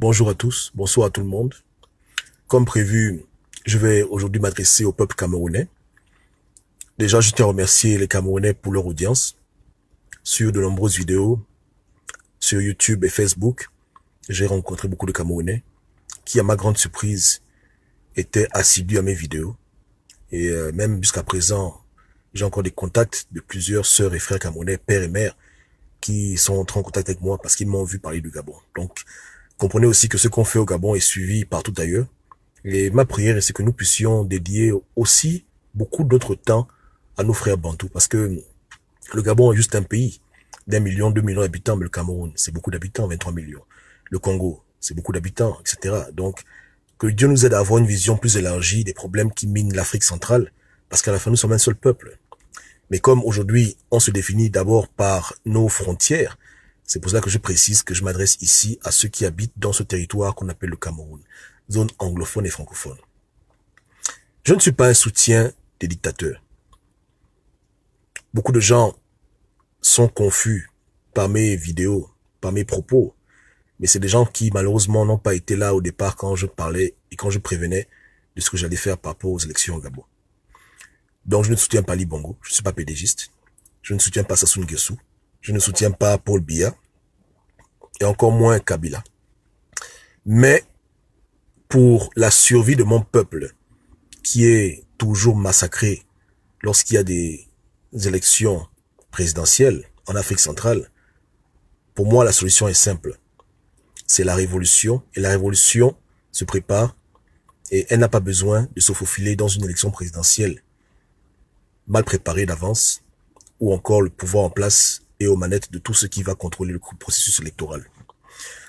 Bonjour à tous, bonsoir à tout le monde. Comme prévu, je vais aujourd'hui m'adresser au peuple camerounais. Déjà, je tiens à remercier les Camerounais pour leur audience. Sur de nombreuses vidéos, sur YouTube et Facebook, j'ai rencontré beaucoup de Camerounais qui, à ma grande surprise, étaient assidus à mes vidéos. Et même jusqu'à présent, j'ai encore des contacts de plusieurs sœurs et frères camerounais, pères et mères, qui sont entrés en contact avec moi parce qu'ils m'ont vu parler du Gabon. Donc, comprenez aussi que ce qu'on fait au Gabon est suivi partout ailleurs. Et ma prière, c'est que nous puissions dédier aussi beaucoup d'autres temps à nos frères bantous. Parce que le Gabon est juste un pays d'1 million, 2 millions d'habitants, mais le Cameroun, c'est beaucoup d'habitants, 23 millions. Le Congo, c'est beaucoup d'habitants, etc. Donc, que Dieu nous aide à avoir une vision plus élargie des problèmes qui minent l'Afrique centrale, parce qu'à la fin, nous sommes un seul peuple. Mais comme aujourd'hui, on se définit d'abord par nos frontières, c'est pour cela que je précise que je m'adresse ici à ceux qui habitent dans ce territoire qu'on appelle le Cameroun, zone anglophone et francophone. Je ne suis pas un soutien des dictateurs. Beaucoup de gens sont confus par mes vidéos, par mes propos, mais c'est des gens qui malheureusement n'ont pas été là au départ quand je parlais et quand je prévenais de ce que j'allais faire par rapport aux élections au Gabon. Donc je ne soutiens pas Ali Bongo, je ne suis pas pédégiste, je ne soutiens pas Sassou Nguesso, je ne soutiens pas Paul Biya, et encore moins Kabila. Mais pour la survie de mon peuple, qui est toujours massacré lorsqu'il y a des élections présidentielles en Afrique centrale, pour moi la solution est simple. C'est la révolution, et la révolution se prépare, et elle n'a pas besoin de se faufiler dans une élection présidentielle mal préparée d'avance, ou encore le pouvoir en place et aux manettes de tout ce qui va contrôler le processus électoral.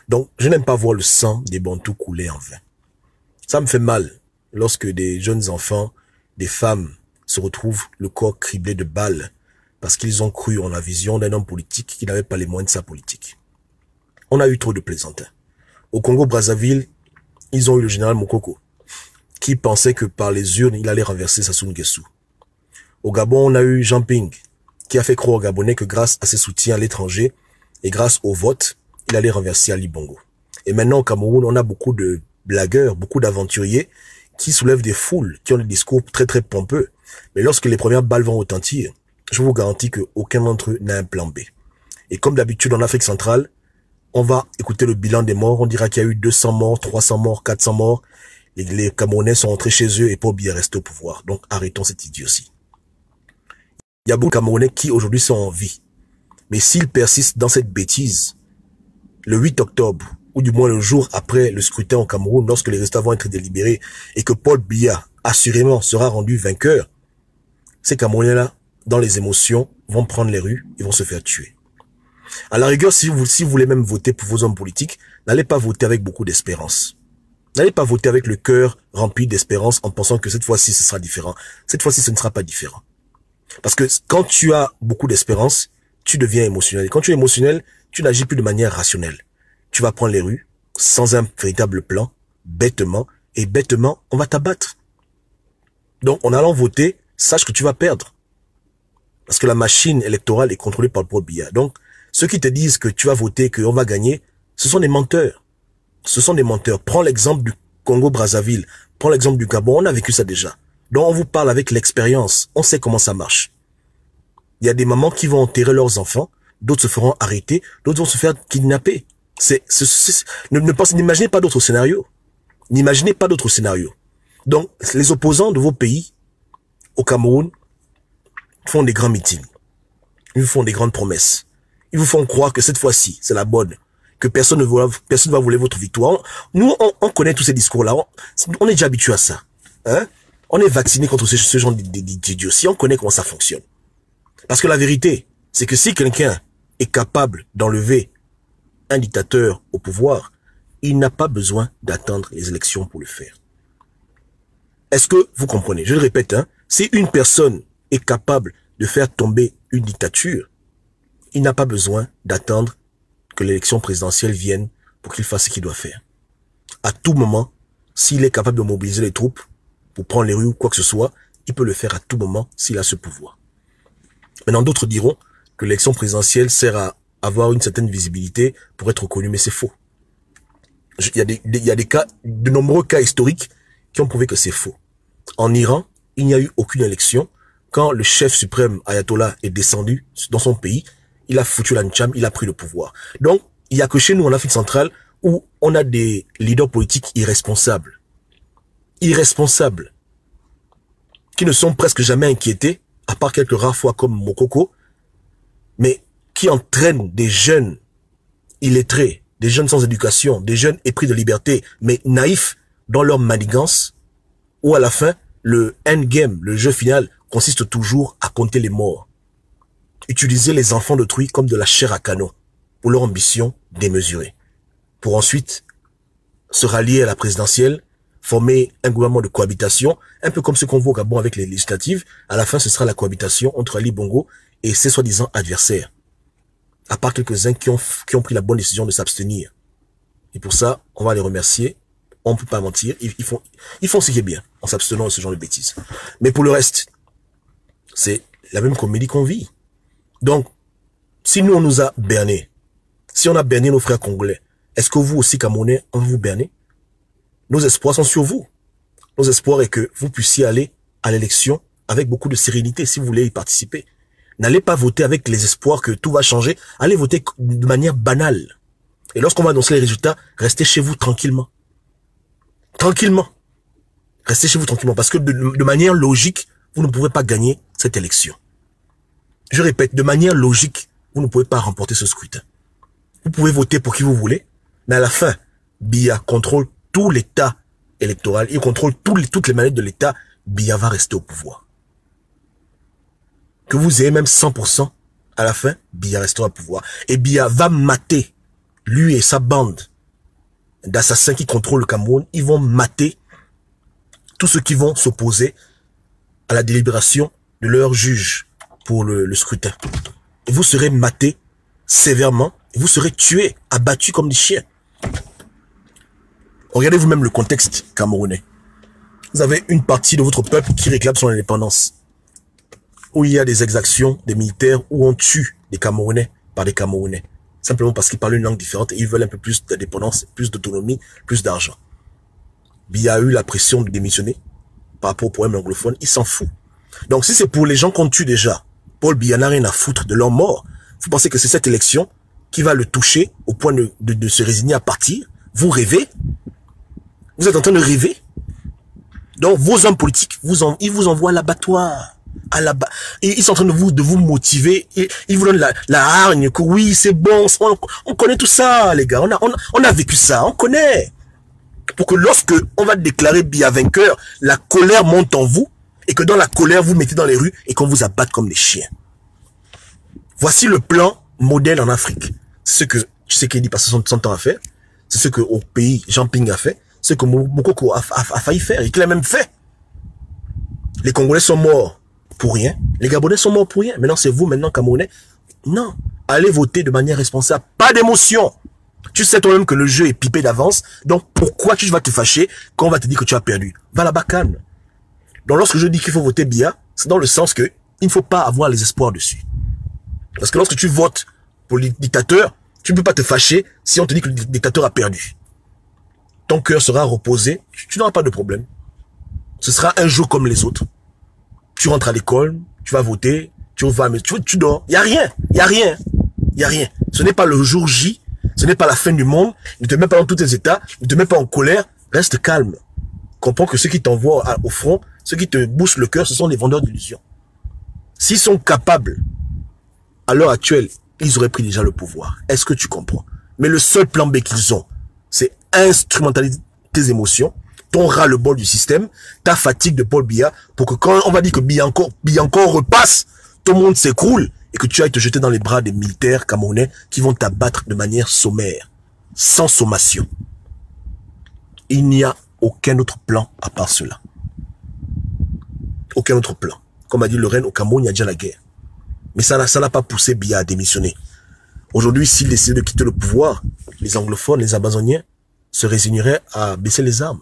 Donc, je n'aime pas voir le sang des Bantous couler en vain. Ça me fait mal lorsque des jeunes enfants, des femmes se retrouvent le corps criblé de balles parce qu'ils ont cru en la vision d'un homme politique qui n'avait pas les moyens de sa politique. On a eu trop de plaisantins. Au Congo-Brazzaville, ils ont eu le général Mokoko qui pensait que par les urnes, il allait renverser Sassou Nguesso. Au Gabon, on a eu Jean Ping qui a fait croire aux Gabonais que grâce à ses soutiens à l'étranger et grâce au vote, il allait renverser Ali Bongo. Et maintenant au Cameroun, on a beaucoup de blagueurs, beaucoup d'aventuriers qui soulèvent des foules, qui ont des discours très très pompeux. Mais lorsque les premières balles vont retentir, je vous garantis qu'aucun d'entre eux n'a un plan B. Et comme d'habitude en Afrique centrale, on va écouter le bilan des morts, on dira qu'il y a eu 200 morts, 300 morts, 400 morts, et les Camerounais sont rentrés chez eux et Paul Biya est resté au pouvoir. Donc arrêtons cette idiotie. Il y a beaucoup de Camerounais qui aujourd'hui sont en vie. Mais s'ils persistent dans cette bêtise, le 8 octobre, ou du moins le jour après le scrutin au Cameroun, lorsque les résultats vont être délibérés et que Paul Biya, assurément, sera rendu vainqueur, ces Camerounais-là, dans les émotions, vont prendre les rues et vont se faire tuer. À la rigueur, si vous voulez même voter pour vos hommes politiques, n'allez pas voter avec beaucoup d'espérance. N'allez pas voter avec le cœur rempli d'espérance en pensant que cette fois-ci, ce sera différent. Cette fois-ci, ce ne sera pas différent. Parce que quand tu as beaucoup d'espérance, tu deviens émotionnel. Et quand tu es émotionnel, tu n'agis plus de manière rationnelle. Tu vas prendre les rues sans un véritable plan, bêtement, et bêtement, on va t'abattre. Donc, en allant voter, sache que tu vas perdre. Parce que la machine électorale est contrôlée par le Paul Biya. Donc, ceux qui te disent que tu vas voter, qu'on va gagner, ce sont des menteurs. Ce sont des menteurs. Prends l'exemple du Congo-Brazzaville. Prends l'exemple du Gabon. On a vécu ça déjà. Donc, on vous parle avec l'expérience. On sait comment ça marche. Il y a des mamans qui vont enterrer leurs enfants, d'autres se feront arrêter, d'autres vont se faire kidnapper. N'imaginez pas d'autres scénarios. N'imaginez pas d'autres scénarios. Donc, les opposants de vos pays, au Cameroun, font des grands meetings. Ils vous font des grandes promesses. Ils vous font croire que cette fois-ci, c'est la bonne. Que personne ne va voler votre victoire. Nous, on connaît tous ces discours-là. On est déjà habitué à ça. Hein? On est vacciné contre ce genre d'idiotie. On connaît comment ça fonctionne. Parce que la vérité, c'est que si quelqu'un est capable d'enlever un dictateur au pouvoir, il n'a pas besoin d'attendre les élections pour le faire. Est-ce que vous comprenez? Je le répète, hein, si une personne est capable de faire tomber une dictature, il n'a pas besoin d'attendre que l'élection présidentielle vienne pour qu'il fasse ce qu'il doit faire. À tout moment, s'il est capable de mobiliser les troupes pour prendre les rues ou quoi que ce soit, il peut le faire à tout moment s'il a ce pouvoir. Maintenant, d'autres diront que l'élection présidentielle sert à avoir une certaine visibilité pour être reconnu, mais c'est faux. Il y a des cas, de nombreux cas historiques qui ont prouvé que c'est faux. En Iran, il n'y a eu aucune élection. Quand le chef suprême Ayatollah est descendu dans son pays, il a foutu l'ancham, il a pris le pouvoir. Donc, il y a que chez nous en Afrique centrale où on a des leaders politiques irresponsables. Irresponsables. Qui ne sont presque jamais inquiétés, à part quelques rares fois comme Mokoko, mais qui entraînent des jeunes illettrés, des jeunes sans éducation, des jeunes épris de liberté, mais naïfs dans leur manigance, où à la fin, le endgame, le jeu final, consiste toujours à compter les morts. Utiliser les enfants d'autrui comme de la chair à canon, pour leur ambition démesurée. Pour ensuite se rallier à la présidentielle, former un gouvernement de cohabitation, un peu comme ce qu'on voit au Gabon avec les législatives. À la fin, ce sera la cohabitation entre Ali Bongo et ses soi-disant adversaires. À part quelques-uns qui ont pris la bonne décision de s'abstenir. Et pour ça, on va les remercier. On ne peut pas mentir. Ils font ce qui est bien, en s'abstenant de ce genre de bêtises. Mais pour le reste, c'est la même comédie qu'on vit. Donc, si nous, on nous a bernés, si on a berné nos frères congolais, est-ce que vous aussi, Camerounais, on vous berner? Nos espoirs sont sur vous. Nos espoirs est que vous puissiez aller à l'élection avec beaucoup de sérénité si vous voulez y participer. N'allez pas voter avec les espoirs que tout va changer. Allez voter de manière banale. Et lorsqu'on va annoncer les résultats, restez chez vous tranquillement. Tranquillement. Restez chez vous tranquillement. Parce que de manière logique, vous ne pouvez pas gagner cette élection. Je répète, de manière logique, vous ne pouvez pas remporter ce scrutin. Vous pouvez voter pour qui vous voulez, mais à la fin, Biya contrôle tout l'État électoral, il contrôle toutes les manettes de l'État, Biya va rester au pouvoir. Que vous ayez même 100%, à la fin, Biya restera au pouvoir. Et Biya va mater, lui et sa bande d'assassins qui contrôlent le Cameroun, ils vont mater tous ceux qui vont s'opposer à la délibération de leur juge pour le scrutin. Et vous serez matés sévèrement, et vous serez tués, abattus comme des chiens. Regardez vous-même le contexte camerounais. Vous avez une partie de votre peuple qui réclame son indépendance, où il y a des exactions des militaires, où on tue des Camerounais par des Camerounais, simplement parce qu'ils parlent une langue différente et ils veulent un peu plus d'indépendance, plus d'autonomie, plus d'argent. Biya a eu la pression de démissionner par rapport au problème anglophone, il s'en fout. Donc si c'est pour les gens qu'on tue déjà, Paul Biya n'a rien à foutre de leur mort. Vous pensez que c'est cette élection qui va le toucher au point de se résigner à partir? Vous rêvez? Vous êtes en train de rêver? Donc vos hommes politiques, ils vous envoient à l'abattoir. Et ils sont en train de vous motiver. Et ils vous donnent la hargne que oui, c'est bon. On connaît tout ça, les gars. On a vécu ça. On connaît. Pour que lorsque on va déclarer Biya vainqueur, la colère monte en vous. Et que dans la colère, vous mettez dans les rues et qu'on vous abatte comme des chiens. Voici le plan modèle en Afrique. C'est ce que Tshisekedi passe son temps à faire. C'est ce que au pays Jean Ping a fait. C'est ce que Mokoko a failli faire et qu'il a même fait. Les Congolais sont morts pour rien. Les Gabonais sont morts pour rien. Maintenant, c'est vous, maintenant, Camerounais. Non. Allez voter de manière responsable. Pas d'émotion. Tu sais toi-même que le jeu est pipé d'avance. Donc, pourquoi tu vas te fâcher quand on va te dire que tu as perdu? Va la bacane. Donc, lorsque je dis qu'il faut voter Biya, c'est dans le sens que il ne faut pas avoir les espoirs dessus. Parce que lorsque tu votes pour le dictateur, tu ne peux pas te fâcher si on te dit que le dictateur a perdu. Ton cœur sera reposé, tu n'auras pas de problème. Ce sera un jour comme les autres. Tu rentres à l'école, tu vas voter, tu vas, mais tu dors. Il y a rien, il y a rien, il y a rien. Ce n'est pas le jour J, ce n'est pas la fin du monde. Ne te mets pas dans tous tes états, ne te mets pas en colère. Reste calme. Comprends que ceux qui t'envoient au front, ceux qui te boostent le cœur, ce sont les vendeurs d'illusions. S'ils sont capables, à l'heure actuelle, ils auraient pris déjà le pouvoir. Est-ce que tu comprends? Mais le seul plan B qu'ils ont, c'est instrumentaliser tes émotions, ton ras-le-bol du système, ta fatigue de Paul Biya, pour que quand on va dire que Biya encore repasse, tout le monde s'écroule et que tu ailles te jeter dans les bras des militaires camerounais qui vont t'abattre de manière sommaire, sans sommation. Il n'y a aucun autre plan à part cela. Aucun autre plan. Comme a dit Lorraine, au Cameroun, il y a déjà la guerre. Mais ça n'a pas poussé Biya à démissionner. Aujourd'hui, s'il décidait de quitter le pouvoir, les anglophones, les amazoniens, se résigneraient à baisser les armes.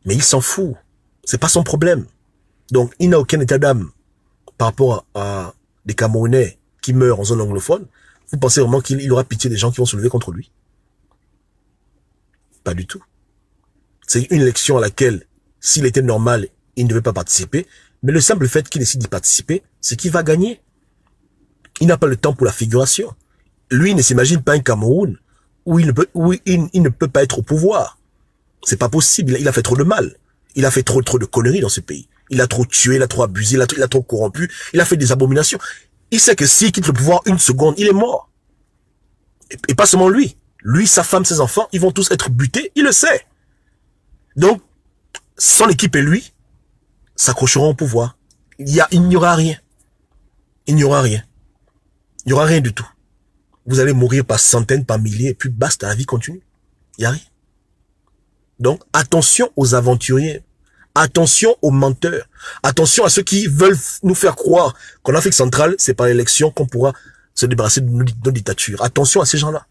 Mais il s'en fout. C'est pas son problème. Donc, il n'a aucun état d'âme par rapport à des Camerounais qui meurent en zone anglophone. Vous pensez vraiment qu'il aura pitié des gens qui vont se lever contre lui? Pas du tout. C'est une élection à laquelle, s'il était normal, il ne devait pas participer. Mais le simple fait qu'il décide d'y participer, c'est qu'il va gagner. Il n'a pas le temps pour la figuration. Lui, il ne s'imagine pas un Cameroun où il ne peut pas être au pouvoir. C'est pas possible. Il a fait trop de mal. Il a fait trop de conneries dans ce pays. Il a trop tué, il a trop abusé, il a trop corrompu. Il a fait des abominations. Il sait que s'il quitte le pouvoir une seconde, il est mort. Et pas seulement lui. Lui, sa femme, ses enfants, ils vont tous être butés. Il le sait. Donc, son équipe et lui s'accrocheront au pouvoir. Il n'y aura rien. Il n'y aura rien. Il n'y aura rien du tout. Vous allez mourir par centaines, par milliers, et puis basta, la vie continue. Il n'y a rien. Donc, attention aux aventuriers. Attention aux menteurs. Attention à ceux qui veulent nous faire croire qu'en Afrique centrale, c'est par l'élection qu'on pourra se débarrasser de nos dictatures. Attention à ces gens-là.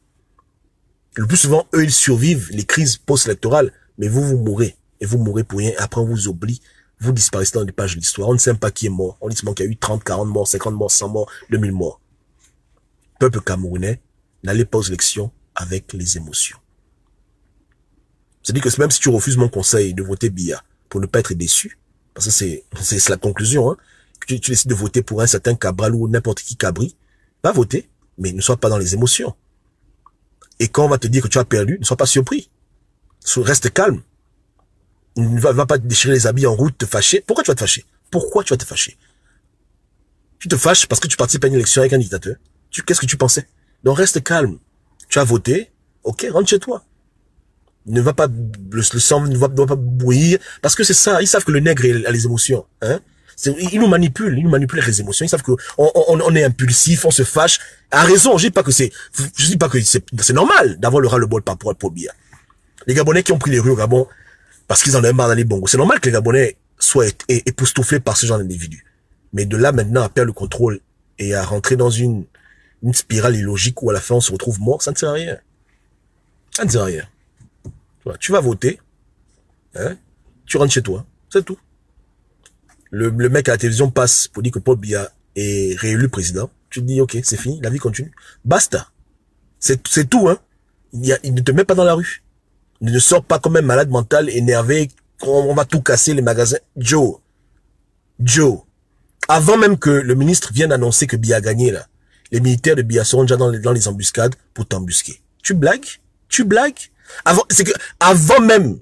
Le plus souvent, eux, ils survivent les crises post-électorales, mais vous mourrez. Et vous mourrez pour rien. Après, on vous oublie. Vous disparaissez dans les pages de l'histoire. On ne sait même pas qui est mort. On dit seulement qu'il y a eu 30, 40 morts, 50 morts, 100 morts, 2000 morts. Peuple camerounais, n'allez pas aux élections avec les émotions. C'est-à-dire que même si tu refuses mon conseil de voter Biya pour ne pas être déçu, parce que c'est la conclusion, hein, que tu décides de voter pour un certain Cabral ou n'importe qui Cabri, va voter, mais ne sois pas dans les émotions. Et quand on va te dire que tu as perdu, ne sois pas surpris. Reste calme. Ne va pas te déchirer les habits en route, te fâcher. Pourquoi tu vas te fâcher? Pourquoi tu vas te fâcher? Tu te fâches parce que tu participes à une élection avec un dictateur. Qu'est-ce que tu pensais? Donc reste calme. Tu as voté, ok, rentre chez toi. Ne va pas, le sang ne doit pas bouillir, parce que c'est ça, ils savent que le nègre a les émotions, hein. Ils nous manipulent avec les émotions, ils savent que on est impulsif, on se fâche. À raison, je dis pas que c'est normal d'avoir le ras-le-bol par rapport à Biya. Les Gabonais qui ont pris les rues au Gabon, parce qu'ils en avaient marre d'aller bongo, c'est normal que les Gabonais soient époustouflés par ce genre d'individus. Mais de là maintenant à perdre le contrôle et à rentrer dans une spirale illogique où à la fin on se retrouve mort, ça ne sert à rien. Ça ne sert à rien. Tu vas voter, hein, tu rentres chez toi, c'est tout. Le mec à la télévision passe pour dire que Paul Biya est réélu président. Tu te dis, ok, c'est fini, la vie continue. Basta. C'est tout, hein. Il ne te met pas dans la rue. Ne sors pas comme un malade mental énervé, on va tout casser les magasins. Joe. Avant même que le ministre vienne annoncer que Biya a gagné, là, les militaires de Biya seront déjà dans les embuscades pour t'embusquer. Tu blagues? Avant même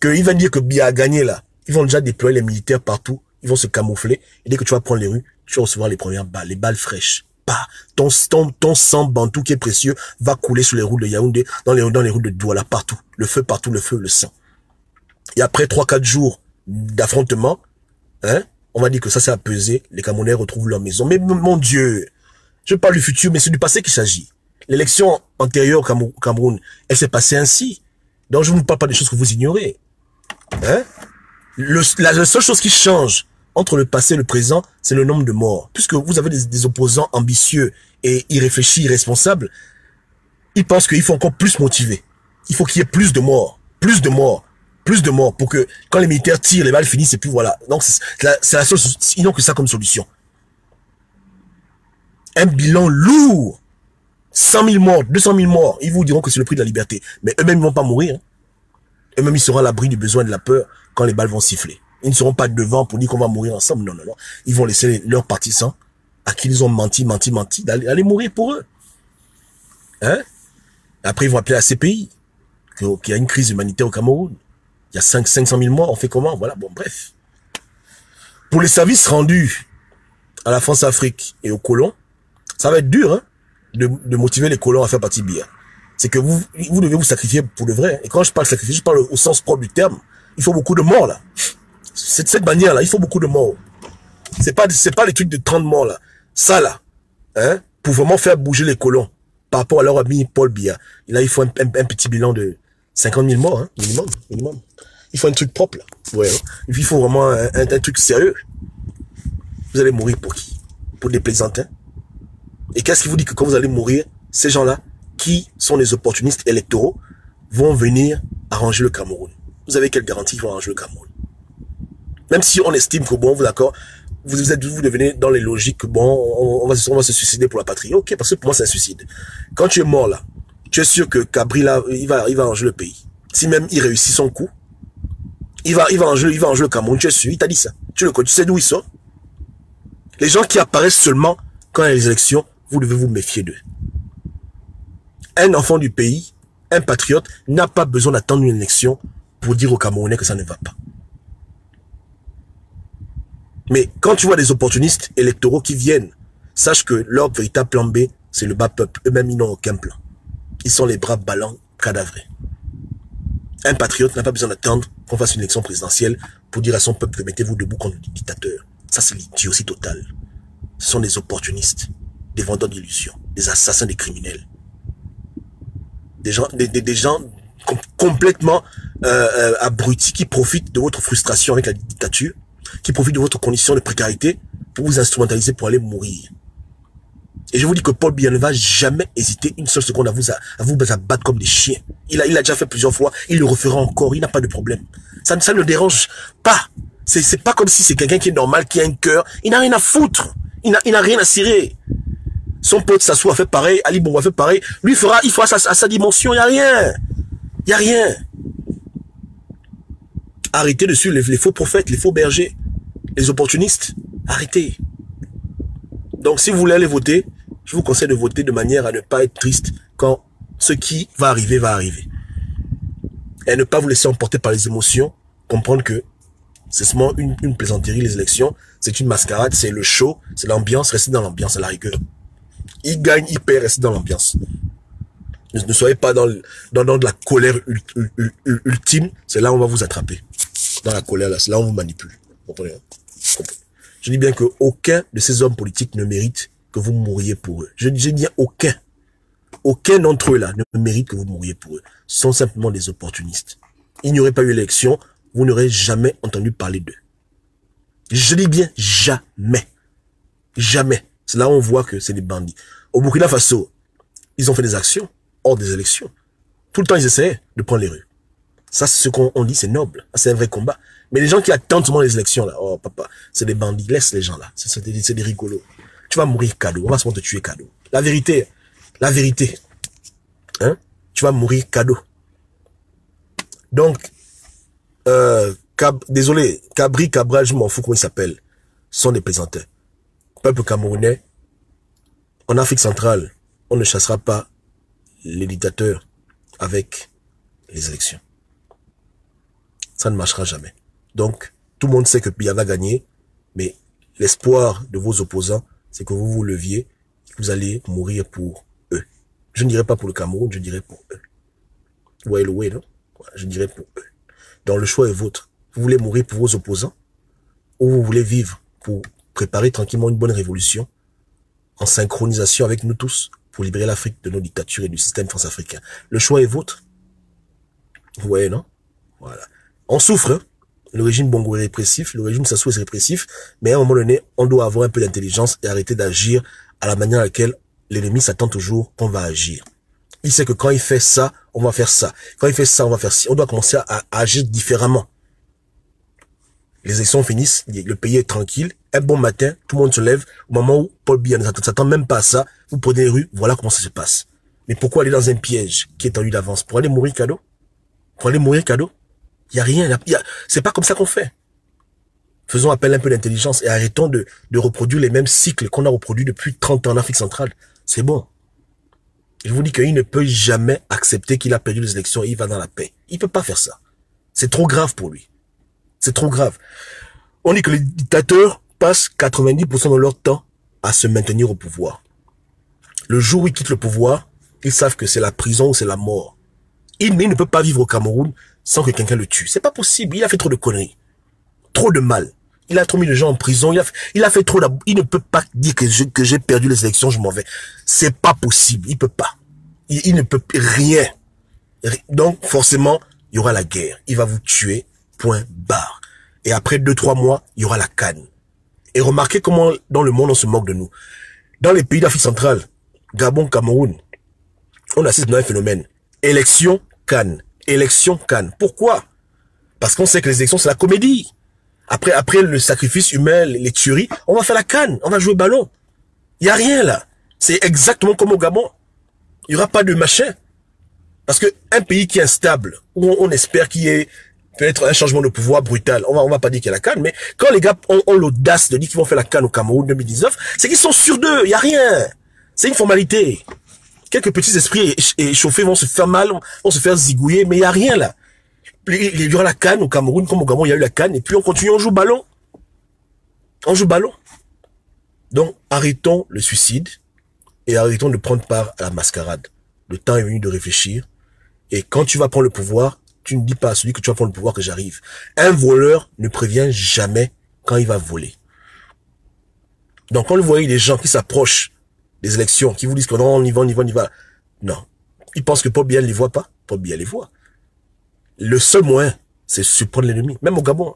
qu'il va dire que Biya a gagné, là, ils vont déjà déployer les militaires partout, ils vont se camoufler, et dès que tu vas prendre les rues, tu vas recevoir les premières balles, les balles fraîches. Bah, ton sang bantou qui est précieux va couler sur les routes de Yaoundé, dans les routes de Douala, partout. Le feu partout, le sang. Et après 3-4 jours d'affrontement, hein, on va dire que ça s'est apaisé, les Camerounais retrouvent leur maison. Mais mon Dieu, je parle du futur, mais c'est du passé qu'il s'agit. L'élection antérieure au Cameroun, elle s'est passée ainsi. Donc je ne vous parle pas des choses que vous ignorez. Hein? La seule chose qui change entre le passé et le présent, c'est le nombre de morts. Puisque vous avez des opposants ambitieux et irréfléchis, irresponsables, ils pensent qu'il faut encore plus motiver. Il faut qu'il y ait plus de morts, pour que quand les militaires tirent, les balles finissent et puis voilà. Donc c'est la seule, ils n'ont que ça comme solution. Un bilan lourd. 100 000 morts, 200 000 morts, ils vous diront que c'est le prix de la liberté. Mais eux-mêmes, ils vont pas mourir. Hein. Eux-mêmes, ils seront à l'abri du besoin de la peur quand les balles vont siffler. Ils ne seront pas devant pour dire qu'on va mourir ensemble. Non. Ils vont laisser leurs partisans, à qui ils ont menti, d'aller mourir pour eux. Hein? Après, ils vont appeler la CPI, qu'il y a une crise humanitaire au Cameroun. Il y a 500 000 morts, on fait comment? Voilà, bon, bref. Pour les services rendus à la France-Afrique et aux colons, ça va être dur, hein? De motiver les colons à faire partie de Biya. C'est que vous devez vous sacrifier pour de vrai. Et quand je parle sacrifier, je parle au sens propre du terme. Il faut beaucoup de morts, là. C'est de cette manière-là, il faut beaucoup de morts. C'est pas les trucs de 30 morts, là. Ça, là, hein, pour vraiment faire bouger les colons par rapport à leur ami Paul Biya. Et là, il faut un petit bilan de 50 000 morts, hein, minimum. Il faut un truc propre, là. Ouais, hein. Il faut vraiment un truc sérieux. Vous allez mourir pour qui? Pour des plaisantins? Et qu'est-ce qui vous dit que quand vous allez mourir, ces gens-là, qui sont des opportunistes électoraux, vont venir arranger le Cameroun? Vous avez quelle garantie qu'ils vont arranger le Cameroun? Même si on estime que bon, vous d'accord, vous devenez dans les logiques que bon, on va se suicider pour la patrie. Ok, parce que pour moi c'est un suicide. Quand tu es mort là, tu es sûr que Cabri là, il va arranger le pays. Si même il réussit son coup, il va en jouer le Cameroun, tu es sûr, il t'a dit ça. Tu sais d'où il sort? Les gens qui apparaissent seulement quand il y a les élections, vous devez vous méfier d'eux. Un enfant du pays, un patriote, n'a pas besoin d'attendre une élection pour dire aux Camerounais que ça ne va pas. Mais quand tu vois des opportunistes électoraux qui viennent, sache que leur véritable plan B, c'est le bas peuple. Eux-mêmes, ils n'ont aucun plan. Ils sont les bras ballants, cadavrés. Un patriote n'a pas besoin d'attendre qu'on fasse une élection présidentielle pour dire à son peuple que mettez-vous debout contre le dictateur. Ça, c'est l'idiotie totale. Ce sont des opportunistes, des vendeurs d'illusions, des assassins, des criminels. Des gens complètement abrutis qui profitent de votre frustration avec la dictature, qui profitent de votre condition de précarité pour vous instrumentaliser pour aller mourir. Et je vous dis que Paul Biya ne va jamais hésiter une seule seconde à vous abattre comme des chiens. Il a déjà fait plusieurs fois, il le refera encore, il n'a pas de problème. Ça ne le dérange pas. C'est pas comme si c'est quelqu'un qui est normal, qui a un cœur. Il n'a rien à foutre. Il n'a rien à cirer. Son pote Sassou a fait pareil, Ali Bongo a fait pareil. Lui, il fera à sa dimension, il n'y a rien. Il n'y a rien. Arrêtez de suivre les faux prophètes, les faux bergers, les opportunistes. Arrêtez. Donc, si vous voulez aller voter, je vous conseille de voter de manière à ne pas être triste quand ce qui va arriver va arriver. Et ne pas vous laisser emporter par les émotions, comprendre que c'est seulement une plaisanterie, les élections, c'est une mascarade, c'est le show, c'est l'ambiance, restez dans l'ambiance, c'est la rigueur. Il gagne, il perd, restez dans l'ambiance. Ne soyez pas dans de la colère ultime, c'est là où on va vous attraper. Dans la colère, là, c'est là où on vous manipule. Comprenez, hein? Je dis bien que aucun de ces hommes politiques ne mérite que vous mouriez pour eux. Je dis bien aucun. Aucun d'entre eux là ne mérite que vous mouriez pour eux. Ce sont simplement des opportunistes. Il n'y aurait pas eu élection, vous n'aurez jamais entendu parler d'eux. Je dis bien jamais. Jamais. C'est là où on voit que c'est des bandits. Au Burkina Faso, ils ont fait des actions hors des élections. Tout le temps, ils essayaient de prendre les rues. Ça, c'est ce qu'on dit, c'est noble. C'est un vrai combat. Mais les gens qui attendent seulement les élections, là, oh papa, c'est des bandits. Laisse les gens là. C'est des rigolos. Tu vas mourir cadeau. On va seulement te tuer cadeau. La vérité. La vérité. Hein? Tu vas mourir cadeau. Donc, désolé, Cabri, Cabral, je m'en fous comment il s'appelle, sont des plaisanteurs. Peuple camerounais, en Afrique centrale, on ne chassera pas les dictateurs avec les élections. Ça ne marchera jamais. Donc, tout le monde sait que Biya va gagner, mais l'espoir de vos opposants, c'est que vous vous leviez, vous allez mourir pour eux. Je ne dirais pas pour le Cameroun, je dirais pour eux. Vous voyez le way, non? Je dirais pour eux. Donc, le choix est vôtre. Vous voulez mourir pour vos opposants, ou vous voulez vivre pour préparer tranquillement une bonne révolution, en synchronisation avec nous tous, pour libérer l'Afrique de nos dictatures et du système france-africain. Le choix est vôtre. Vous voyez, non? Voilà. On souffre, hein? Le régime Bongo est répressif, le régime Sassou est répressif, mais à un moment donné, on doit avoir un peu d'intelligence et arrêter d'agir à la manière à laquelle l'ennemi s'attend toujours qu'on va agir. Il sait que quand il fait ça, on va faire ça. Quand il fait ça, on va faire ci. On doit commencer à agir différemment. Les élections finissent, le pays est tranquille. Un bon matin, tout le monde se lève. Au moment où Paul Biya ne s'attend même pas à ça, vous prenez les rues, voilà comment ça se passe. Mais pourquoi aller dans un piège qui est tendu d'avance? Pour aller mourir cadeau? Pour aller mourir cadeau? Il y a rien. C'est pas comme ça qu'on fait. Faisons appel un peu d'intelligence et arrêtons de reproduire les mêmes cycles qu'on a reproduits depuis 30 ans en Afrique centrale. C'est bon. Je vous dis qu'il ne peut jamais accepter qu'il a perdu les élections et il va dans la paix. Il peut pas faire ça. C'est trop grave pour lui. C'est trop grave. On dit que les dictateurs passent 90% de leur temps à se maintenir au pouvoir. Le jour où ils quittent le pouvoir, ils savent que c'est la prison ou c'est la mort. Il ne peut pas vivre au Cameroun sans que quelqu'un le tue. C'est pas possible. Il a fait trop de conneries. Trop de mal. Il a trop mis de gens en prison. Il a fait trop d'abus. Il ne peut pas dire que j'ai perdu les élections, je m'en vais. C'est pas possible. Il peut pas. Il ne peut rien. Donc, forcément, il y aura la guerre. Il va vous tuer. Point barre. Et après 2-3 mois, il y aura la canne. Et remarquez comment dans le monde on se moque de nous. Dans les pays d'Afrique centrale, Gabon, Cameroun, on assiste à un phénomène. Élection, canne. Élection, canne. Pourquoi? Parce qu'on sait que les élections, c'est la comédie. Après le sacrifice humain, les tueries, on va faire la canne. On va jouer au ballon. Il n'y a rien là. C'est exactement comme au Gabon. Il n'y aura pas de machin. Parce que un pays qui est instable, où on espère qu'il y ait peut-être un changement de pouvoir brutal, on va pas dire qu'il y a la CAN, mais quand les gars ont l'audace de dire qu'ils vont faire la CAN au Cameroun 2019, c'est qu'ils sont sûrs d'eux, il y a rien. C'est une formalité. Quelques petits esprits échauffés vont se faire mal, vont se faire zigouiller, mais il y a rien là. Il y aura la CAN au Cameroun, comme au Gabon il y a eu la CAN, et puis on continue, on joue ballon. On joue ballon. Donc arrêtons le suicide et arrêtons de prendre part à la mascarade. Le temps est venu de réfléchir. Et quand tu vas prendre le pouvoir, tu ne dis pas à celui que tu vas prendre le pouvoir que j'arrive. Un voleur ne prévient jamais quand il va voler. Donc quand vous voyez des gens qui s'approchent des élections, qui vous disent que non, on y va, on y va, on y va. Non. Ils pensent que Paul Biya ne les voit pas. Paul Biya les voit. Le seul moyen, c'est surprendre l'ennemi. Même au Gabon.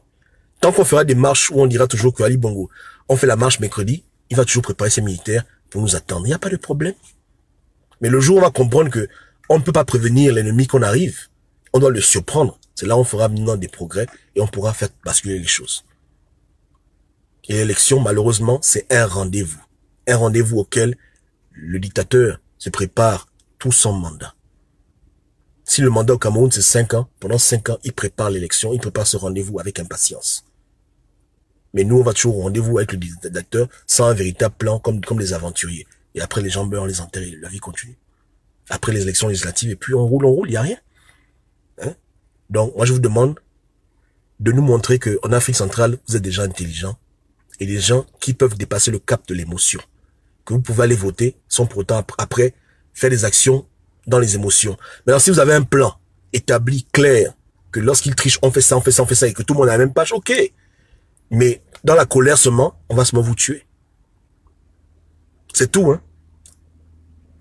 Tant qu'on fera des marches où on dira toujours que Ali Bongo, on fait la marche mercredi, il va toujours préparer ses militaires pour nous attendre. Il n'y a pas de problème. Mais le jour où on va comprendre que on ne peut pas prévenir l'ennemi qu'on arrive, on doit le surprendre. C'est là où on fera maintenant des progrès et on pourra faire basculer les choses. Et l'élection, malheureusement, c'est un rendez-vous. Un rendez-vous auquel le dictateur se prépare tout son mandat. Si le mandat au Cameroun, c'est 5 ans, pendant 5 ans, il prépare l'élection, il prépare ce rendez-vous avec impatience. Mais nous, on va toujours au rendez-vous avec le dictateur sans un véritable plan comme des aventuriers. Et après, les gens meurent, on les enterre, la vie continue. Après les élections législatives, et puis on roule, il n'y a rien. Hein? Donc, moi, je vous demande de nous montrer qu'en Afrique centrale, vous êtes des gens intelligents et des gens qui peuvent dépasser le cap de l'émotion. Que vous pouvez aller voter sans pour autant, après, faire des actions dans les émotions. Maintenant, si vous avez un plan établi, clair, que lorsqu'ils trichent, on fait ça, on fait ça, on fait ça, et que tout le monde a la même page, ok. Mais dans la colère seulement, on va seulement vous tuer. C'est tout, hein.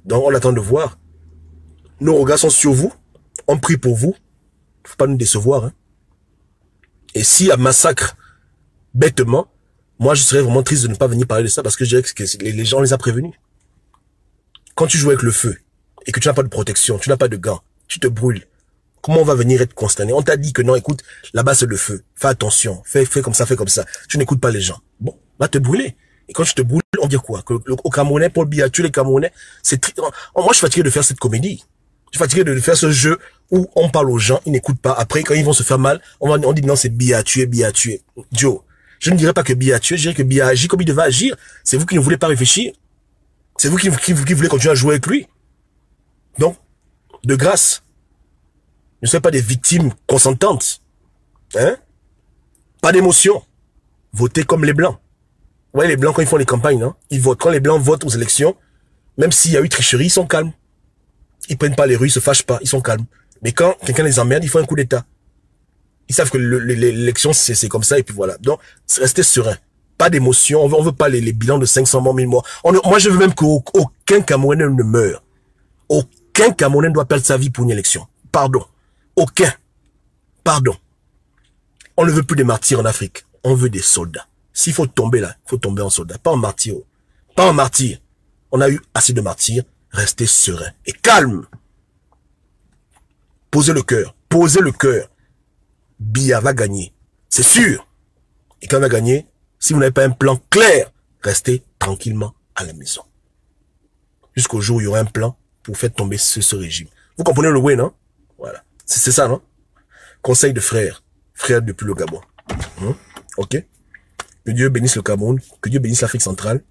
Donc, on attend de voir. Nos regards sont sur vous. On prie pour vous. Faut pas nous décevoir, hein. Et s'il y a massacre, bêtement, moi, je serais vraiment triste de ne pas venir parler de ça parce que je dirais que les gens les a prévenus. Quand tu joues avec le feu et que tu n'as pas de protection, tu n'as pas de gants, tu te brûles, comment on va venir être consterné? On t'a dit que non, écoute, là-bas c'est le feu. Fais attention. Fais comme ça, fais comme ça. Tu n'écoutes pas les gens. Bon, va te brûler. Et quand tu te brûles, on dit quoi? Que au Camerounais, Paul Biya tue les Camerounais. Moi, je suis fatigué de faire cette comédie. Je suis fatigué de faire ce jeu où on parle aux gens, ils n'écoutent pas. Après, quand ils vont se faire mal, on dit non, c'est Biya tué, Biya tué. Joe, je ne dirais pas que Biya a tué, je dirais que Biya agit comme il devait agir. C'est vous qui ne voulez pas réfléchir. C'est vous qui voulez continuer à jouer avec lui. Donc, de grâce, ne soyez pas des victimes consentantes. Hein? Pas d'émotion. Votez comme les Blancs. Vous voyez les Blancs quand ils font les campagnes, non? Ils votent. Quand les Blancs votent aux élections, même s'il y a eu tricherie, ils sont calmes. Ils prennent pas les rues, ils se fâchent pas, ils sont calmes. Mais quand quelqu'un les emmerde, ils font un coup d'état. Ils savent que l'élection, c'est comme ça, et puis voilà. Donc, restez serein. Pas d'émotion, on veut pas les bilans de 500 morts, 1000 morts. Moi, je veux même qu'aucun Camerounais ne meure. Aucun Camerounais ne doit perdre sa vie pour une élection. Pardon. Aucun. Pardon. On ne veut plus des martyrs en Afrique. On veut des soldats. S'il faut tomber là, il faut tomber en soldat. Pas en martyr. Pas en martyr. On a eu assez de martyrs. Restez serein et calme. Posez le cœur. Posez le cœur. Biya va gagner. C'est sûr. Et quand il va gagner, si vous n'avez pas un plan clair, restez tranquillement à la maison. Jusqu'au jour où il y aura un plan pour faire tomber ce régime. Vous comprenez le way, non? Voilà. C'est ça, non? Conseil de frères. Frères depuis le Gabon. Ok? Que Dieu bénisse le Cameroun, que Dieu bénisse l'Afrique centrale,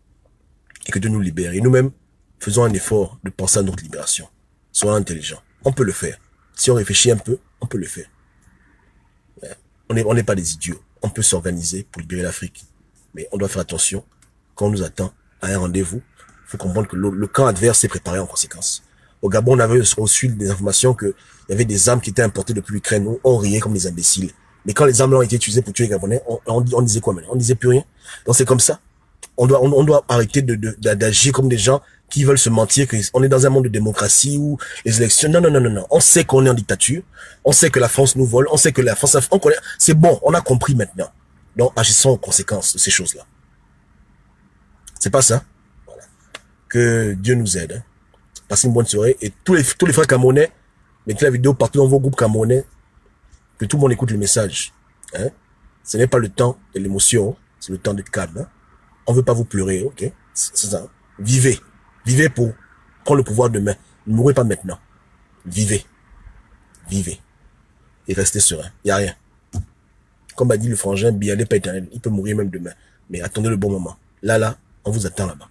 et que Dieu nous libère. Et nous-mêmes, faisons un effort de penser à notre libération. Soyons intelligents. On peut le faire. Si on réfléchit un peu, on peut le faire. On n'est pas des idiots. On peut s'organiser pour libérer l'Afrique. Mais on doit faire attention. Quand on nous attend à un rendez-vous, il faut comprendre que le camp adverse s'est préparé en conséquence. Au Gabon, on avait reçu des informations qu'il y avait des armes qui étaient importées depuis l'Ukraine. Où on riait comme des imbéciles. Mais quand les armes ont été utilisées pour tuer les Gabonais, on disait quoi maintenant? On disait plus rien. Donc c'est comme ça. On doit arrêter d'agir comme des gens qui veulent se mentir qu'on est dans un monde de démocratie où les élections... Non. On sait qu'on est en dictature. On sait que la France nous vole. On sait que la France... C'est bon, on a compris maintenant. Donc agissons en conséquence de ces choses-là. C'est pas ça. Voilà. Que Dieu nous aide. Hein. Passez une bonne soirée. Et tous les frères camerounais, mettez la vidéo partout dans vos groupes camerounais. Que tout le monde écoute le message. Hein? Ce n'est pas le temps de l'émotion, c'est le temps d'être calme. Hein? On veut pas vous pleurer, ok? C'est ça. Vivez. Vivez pour prendre le pouvoir demain. Ne mourrez pas maintenant. Vivez. Vivez. Et restez serein. Il n'y a rien. Comme a dit le frangin, Biya n'est pas éternel. Il peut mourir même demain. Mais attendez le bon moment. Là, on vous attend là-bas.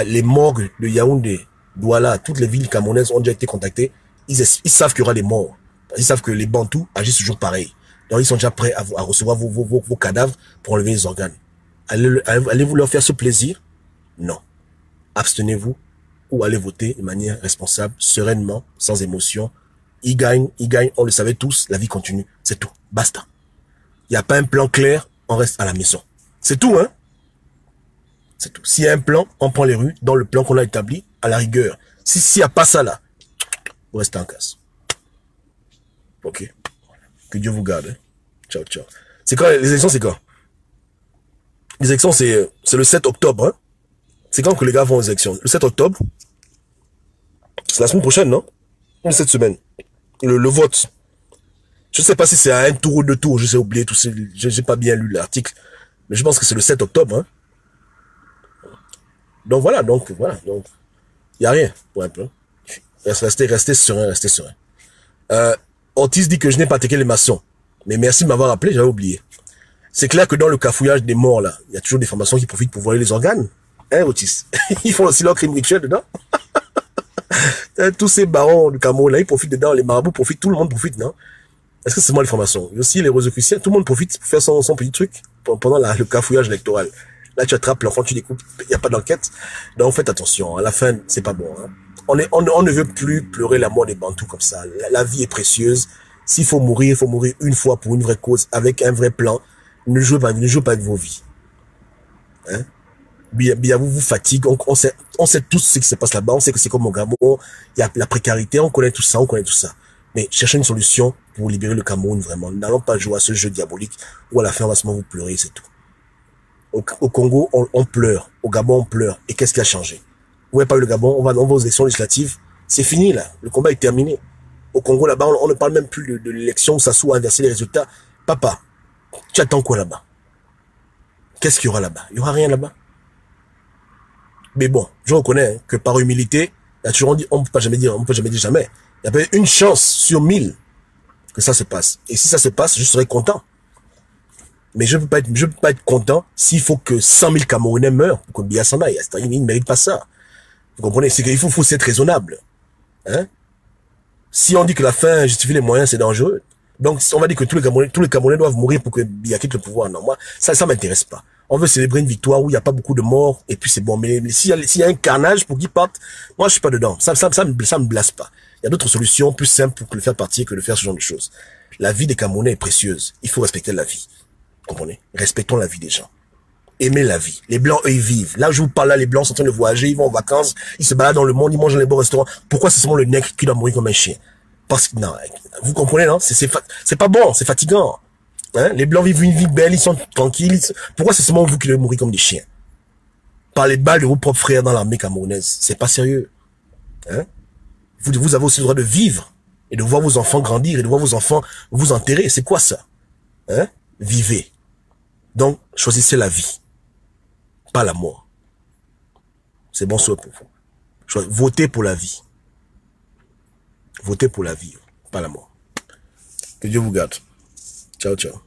Les morgues de Yaoundé, Douala, toutes les villes camerounaises ont déjà été contactées. Ils savent qu'il y aura des morts. Ils savent que les Bantous agissent toujours pareil. Donc ils sont déjà prêts à recevoir vos cadavres pour enlever les organes. Allez-vous leur faire ce plaisir? Non. Abstenez-vous ou allez voter de manière responsable, sereinement, sans émotion. Ils gagnent, on le savait tous, la vie continue. C'est tout. Basta. Il n'y a pas un plan clair, on reste à la maison. C'est tout, hein? C'est tout. S'il y a un plan, on prend les rues dans le plan qu'on a établi, à la rigueur. S'il n'y a pas ça là, vous restez en casse. Ok. Que Dieu vous garde. Hein. Ciao, ciao. C'est quand les élections, c'est quand? Les élections, c'est le 7 octobre. Hein. C'est quand que les gars vont aux élections? Le 7 octobre. C'est la semaine prochaine, non? Ou cette semaine. Le vote. Je sais pas si c'est à un tour ou deux tours, je sais oublier tout ça. J'ai pas bien lu l'article. Mais je pense que c'est le 7 octobre. Hein. Donc voilà, donc, il y a rien pour un peu. Restez serein, restez serein. Ortiz dit que je n'ai pas attaqué les maçons. Mais merci de m'avoir appelé, j'avais oublié. C'est clair que dans le cafouillage des morts, là, il y a toujours des formations qui profitent pour voler les organes. Hein, Ortiz? Ils font aussi leur crime rituel dedans. Tous ces barons du Cameroun, là, ils profitent dedans, les marabouts profitent, tout le monde profite, non? Est-ce que c'est moi les formations? Et aussi les rosicruciens, tout le monde profite pour faire son petit truc pendant le cafouillage électoral. Là, tu attrapes l'enfant, tu découpes, il n'y a pas d'enquête. Donc, faites attention. À la fin, c'est pas bon. Hein. On ne veut plus pleurer la mort des Bantous comme ça. La vie est précieuse. S'il faut mourir, il faut mourir une fois pour une vraie cause, avec un vrai plan. Ne jouez pas avec vos vies. Hein? Bien, vous fatigue. On sait tous ce qui se passe là-bas. On sait que c'est comme au Gabon. Il y a la précarité. On connaît tout ça. Mais cherchez une solution pour libérer le Cameroun, vraiment. N'allons pas jouer à ce jeu diabolique où à la fin, on va seulement vous pleurer, c'est tout. Au Congo, on pleure. Au Gabon, on pleure. Et qu'est-ce qui a changé? Vous voyez pas le Gabon, on va aux élections législatives. C'est fini, là. Le combat est terminé. Au Congo, là-bas, on ne parle même plus de l'élection où ça soit inverser les résultats. Papa, tu attends quoi là-bas? Qu'est-ce qu'il y aura là-bas? Il y aura rien là-bas. Mais bon, je reconnais hein, que par humilité, il y a toujours dit, on peut pas jamais dire jamais. Il y a peut-être une chance sur 1000 que ça se passe. Et si ça se passe, je serai content. Mais je peux pas être content s'il faut que 100 000 Camerounais meurent pour que Biya s'en aille. Il ne mérite pas ça. Vous comprenez? C'est qu'il faut être raisonnable. Hein? Si on dit que la fin justifie les moyens, c'est dangereux. Donc, on va dire que tous les Camerounais doivent mourir pour que Biya quitte le pouvoir. Non, moi, ça m'intéresse pas. On veut célébrer une victoire où il n'y a pas beaucoup de morts, et puis c'est bon. Mais s'il y a un carnage pour qu'il parte, moi, je suis pas dedans. Ça me blasse pas. Il y a d'autres solutions plus simples pour le faire partir que de faire ce genre de choses. La vie des Camerounais est précieuse. Il faut respecter la vie. Vous comprenez? Respectons la vie des gens. Aimez la vie. Les Blancs, eux, ils vivent. Là, je vous parle là, les Blancs sont en train de voyager, ils vont en vacances, ils se baladent dans le monde, ils mangent dans les bons restaurants. Pourquoi c'est seulement le nègre qui doit mourir comme un chien? Parce que, non, vous comprenez, non? C'est pas bon, c'est fatigant. Hein? Les Blancs vivent une vie belle, ils sont tranquilles. Pourquoi c'est seulement vous qui devez mourir comme des chiens? Par les balles de vos propres frères dans l'armée camerounaise. C'est pas sérieux. Hein? Vous avez aussi le droit de vivre et de voir vos enfants grandir et de voir vos enfants vous enterrer. C'est quoi ça? Hein? Vivez. Donc, choisissez la vie, pas la mort. C'est bon souhait pour vous. Votez pour la vie. Votez pour la vie, pas la mort. Que Dieu vous garde. Ciao, ciao.